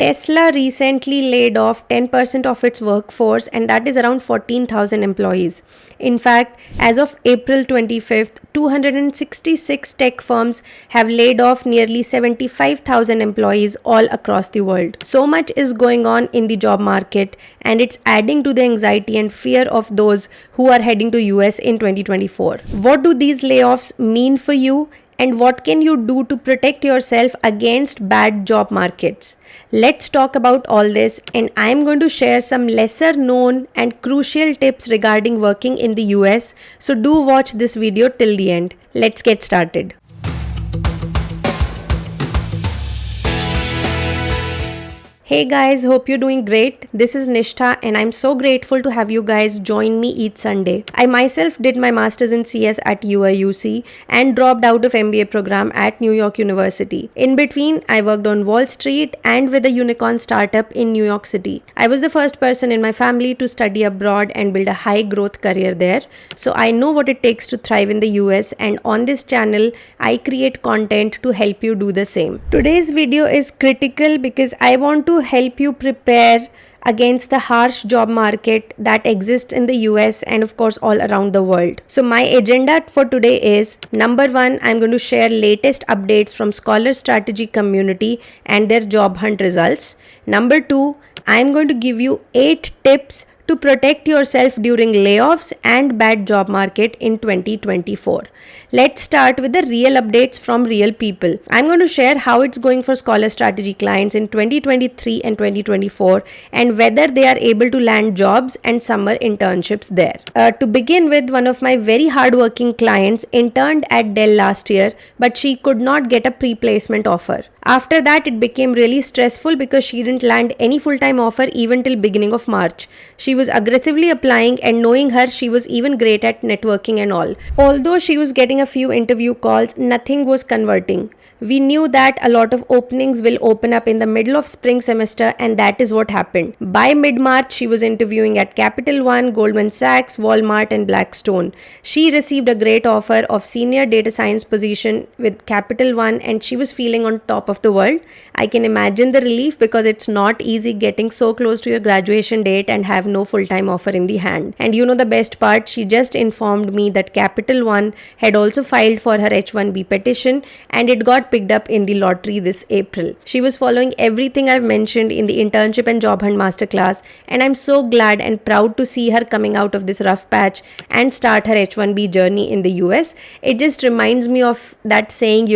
Tesla recently laid off 10% of its workforce, and that is around 14,000 employees. In fact, as of April 25th, 266 tech firms have laid off nearly 75,000 employees all across the world. So much is going on in the job market, and it's adding to the anxiety and fear of those who are heading to US in 2024. What do these layoffs mean for you? And what can you do to protect yourself against bad job markets? Let's talk about all this, and I'm going to share some lesser known and crucial tips regarding working in the US. So do watch this video till the end. Let's get started. Hey guys, hope you're doing great. This is Nishtha and I'm so grateful to have you guys join me each Sunday. I myself did my masters in CS at UIUC and dropped out of MBA program at New York University. In between, I worked on Wall Street and with a unicorn startup in New York City. I was the first person in my family to study abroad and build a high growth career there. So I know what it takes to thrive in the US, and on this channel, I create content to help you do the same. Today's video is critical because I want to help you prepare against the harsh job market that exists in the US and of course all around the world. So my agenda for today is, number one, I'm going to share latest updates from Scholar Strategy community and their job hunt results. Number two, I'm going to give you 8 tips to protect yourself during layoffs and bad job market in 2024. Let's start with the real updates from real people. I'm going to share how it's going for Scholar Strategy clients in 2023 and 2024 and whether they are able to land jobs and summer internships there. To begin with, one of my very hardworking clients interned at Dell last year, but she could not get a pre-placement offer. After that, it became really stressful because she didn't land any full-time offer even till beginning of March. She was aggressively applying, and knowing her, she was even great at networking and all. Although she was getting a few interview calls, nothing was converting. We knew that a lot of openings will open up in the middle of spring semester, and that is what happened. By mid-March, she was interviewing at Capital One, Goldman Sachs, Walmart and Blackstone. She received a great offer of senior data science position with Capital One, and she was feeling on top of the world. I can imagine the relief because it's not easy getting so close to your graduation date and have no full-time offer in the hand. And you know the best part, she just informed me that Capital One had also filed for her H-1B petition and it got picked up in the lottery this April. She was following everything I've mentioned in the internship and job hunt masterclass, and I'm so glad and proud to see her coming out of this rough patch and start her H-1B journey in the US. It just reminds me of that saying,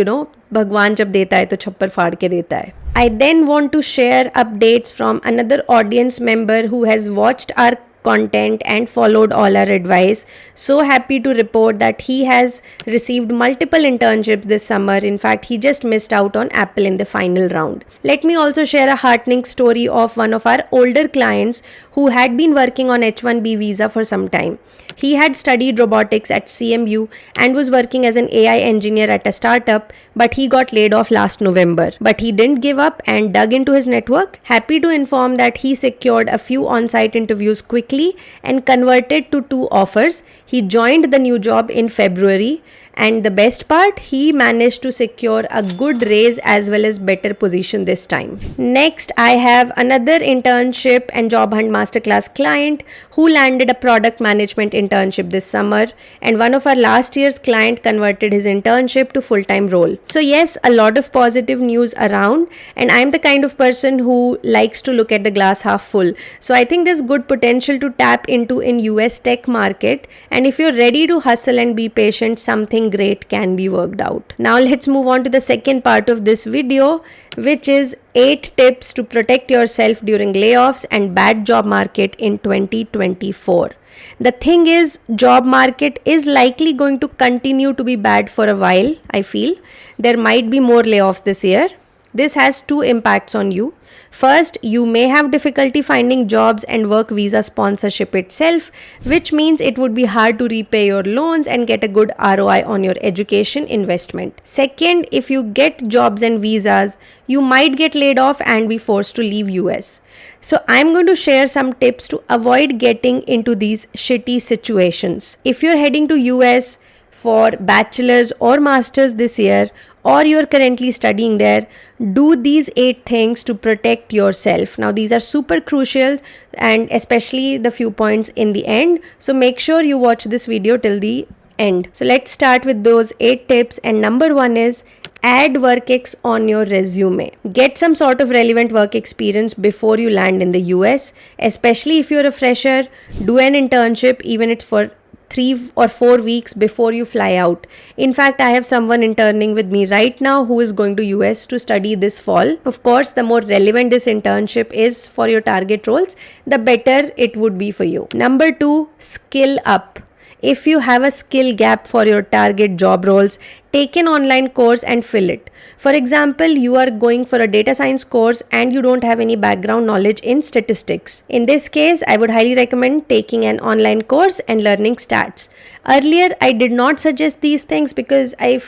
भगवान जब देता है तो छप्पर फाड़ के देता है. I then want to share updates from another audience member who has watched our content and followed all our advice. So happy to report that he has received multiple internships this summer. In fact, he just missed out on Apple in the final round. Let me also share a heartening story of one of our older clients who had been working on H-1B visa for some time. He had studied robotics at CMU and was working as an AI engineer at a startup, but he got laid off last November. But he didn't give up and dug into his network. Happy to inform that he secured a few on-site interviews quickly and converted to 2 offers. He joined the new job in February, and the best part, he managed to secure a good raise as well as better position this time. Next, I have another internship and job hunt masterclass client who landed a product management internship this summer, and one of our last year's client converted his internship to full-time role. So yes, a lot of positive news around, and I'm the kind of person who likes to look at the glass half full. So I think there's good potential to tap into in US tech market, and if you're ready to hustle and be patient, something great can be worked out. Now let's move on to the second part of this video, which is 8 tips to protect yourself during layoffs and bad job market in 2024. The thing is, job market is likely going to continue to be bad for a while, I feel. There might be more layoffs this year. This has 2 impacts on you. First, you may have difficulty finding jobs and work visa sponsorship itself, which means it would be hard to repay your loans and get a good ROI on your education investment. Second, if you get jobs and visas, you might get laid off and be forced to leave US. So I'm going to share some tips to avoid getting into these shitty situations. If you're heading to US for bachelor's or master's this year, or you're currently studying there, do these 8 things to protect yourself. Now, these are super crucial, and especially the few points in the end. So make sure you watch this video till the end. So let's start with those 8 tips. And number 1 is add WorkX on your resume. Get some sort of relevant work experience before you land in the US, especially if you're a fresher. Do an internship, even if it's for 3 or 4 weeks before you fly out. In fact, I have someone interning with me right now who is going to US to study this fall. Of course, the more relevant this internship is for your target roles, the better it would be for you. Number 2, skill up. If you have a skill gap for your target job roles, take an online course and fill it. For example, you are going for a data science course and you don't have any background knowledge in statistics. In this case, I would highly recommend taking an online course and learning stats. Earlier, I did not suggest these things because I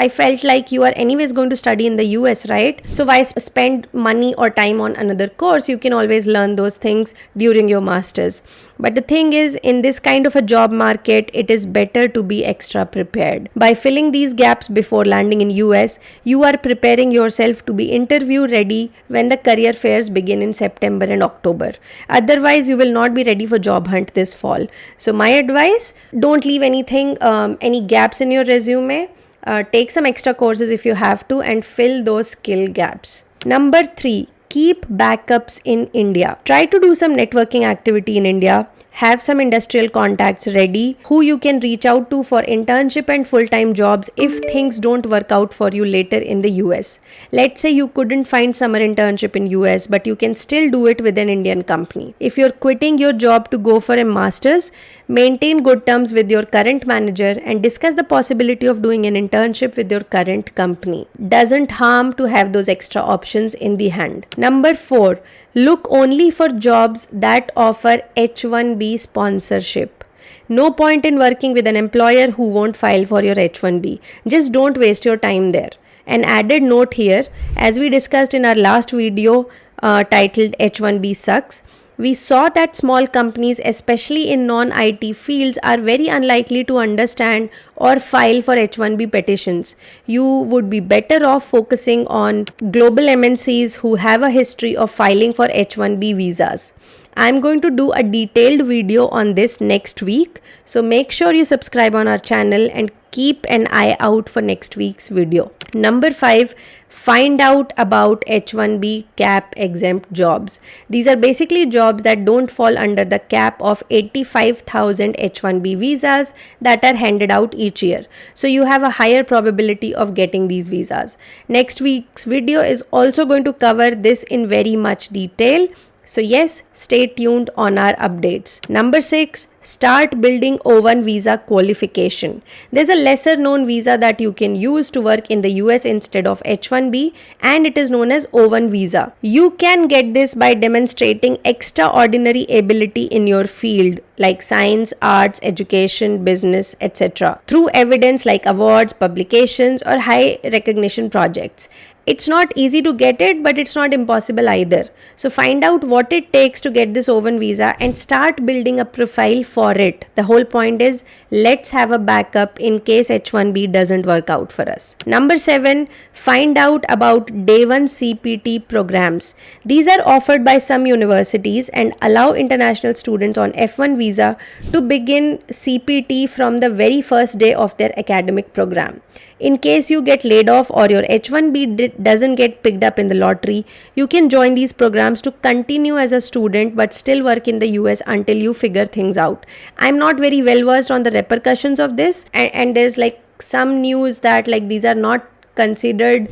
felt like you are anyways going to study in the US, right? So why spend money or time on another course? You can always learn those things during your masters. But the thing is, in this kind of a job market, it is better to be extra prepared. By filling these gaps before landing in US, you are preparing yourself to be interview ready when the career fairs begin in September and October. Otherwise, you will not be ready for job hunt this fall. So my advice, don't leave any gaps in your resume. Take some extra courses if you have to and fill those skill gaps. Number 3, keep backups in India. Try to do some networking activity in India. Have some industrial contacts ready who you can reach out to for internship and full-time jobs if things don't work out for you later in the US. Let's say you couldn't find summer internship in US, but you can still do it with an Indian company. If you're quitting your job to go for a master's, maintain good terms with your current manager and discuss the possibility of doing an internship with your current company. Doesn't harm to have those extra options in the hand. Number 4, look only for jobs that offer H-1B sponsorship. No point in working with an employer who won't file for your H-1B. Just don't waste your time there. An added note here, as we discussed in our last video titled H-1B Sucks, we saw that small companies, especially in non-IT fields, are very unlikely to understand or file for H-1B petitions. You would be better off focusing on global MNCs who have a history of filing for H-1B visas. I'm going to do a detailed video on this next week, so make sure you subscribe on our channel and keep an eye out for next week's video. Number 5, find out about H-1B cap exempt jobs. These are basically jobs that don't fall under the cap of 85,000 H-1B visas that are handed out each year. So you have a higher probability of getting these visas. Next week's video is also going to cover this in very much detail. So yes, stay tuned on our updates. Number 6, start building O1 visa qualification. There's a lesser known visa that you can use to work in the US instead of H-1B, and it is known as O1 visa. You can get this by demonstrating extraordinary ability in your field like science, arts, education, business, etc. through evidence like awards, publications, or high recognition projects. It's not easy to get it, but it's not impossible either. So find out what it takes to get this O1 visa and start building a profile for it. The whole point is, let's have a backup in case H-1B doesn't work out for us. Number 7, find out about Day 1 CPT programs. These are offered by some universities and allow international students on F1 visa to begin CPT from the very first day of their academic program. In case you get laid off or your H-1B doesn't get picked up in the lottery, you can join these programs to continue as a student but still work in the US until you figure things out. I'm not very well versed on the repercussions of this, and there's like some news that like these are not considered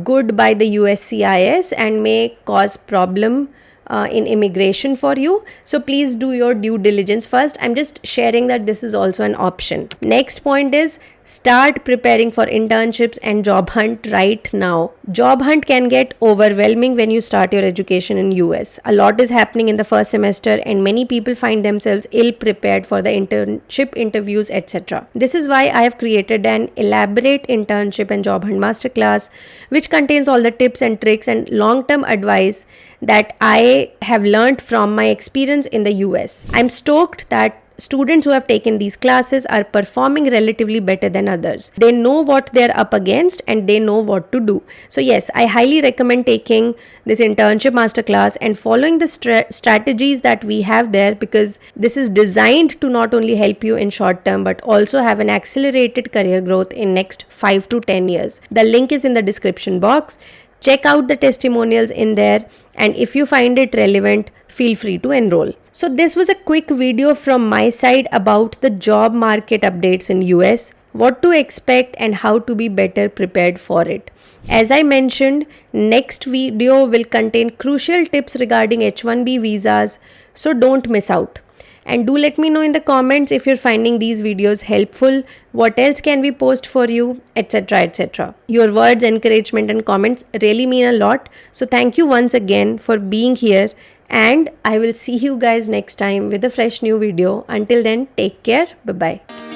good by the USCIS and may cause problem in immigration for you. So please do your due diligence first. I'm just sharing that this is also an option. Next point is, start preparing for internships and job hunt right now. Job hunt can get overwhelming when you start your education in US. A lot is happening in the first semester and many people find themselves ill prepared for the internship interviews, etc. This is why I have created an elaborate internship and job hunt masterclass which contains all the tips and tricks and long-term advice that I have learned from my experience in the US. I'm stoked that students who have taken these classes are performing relatively better than others. They know what they're up against and they know what to do. So yes, I highly recommend taking this internship masterclass and following the strategies that we have there, because this is designed to not only help you in short term but also have an accelerated career growth in next 5 to 10 years. The link is in the description box. Check out the testimonials in there, and if you find it relevant, feel free to enroll. So this was a quick video from my side about the job market updates in US, what to expect and how to be better prepared for it. As I mentioned, next video will contain crucial tips regarding H-1B visas, so don't miss out. And do let me know in the comments if you're finding these videos helpful, what else can we post for you, etc, etc. Your words, encouragement and comments really mean a lot. So thank you once again for being here, and I will see you guys next time with a fresh new video. Until then, take care. Bye-bye.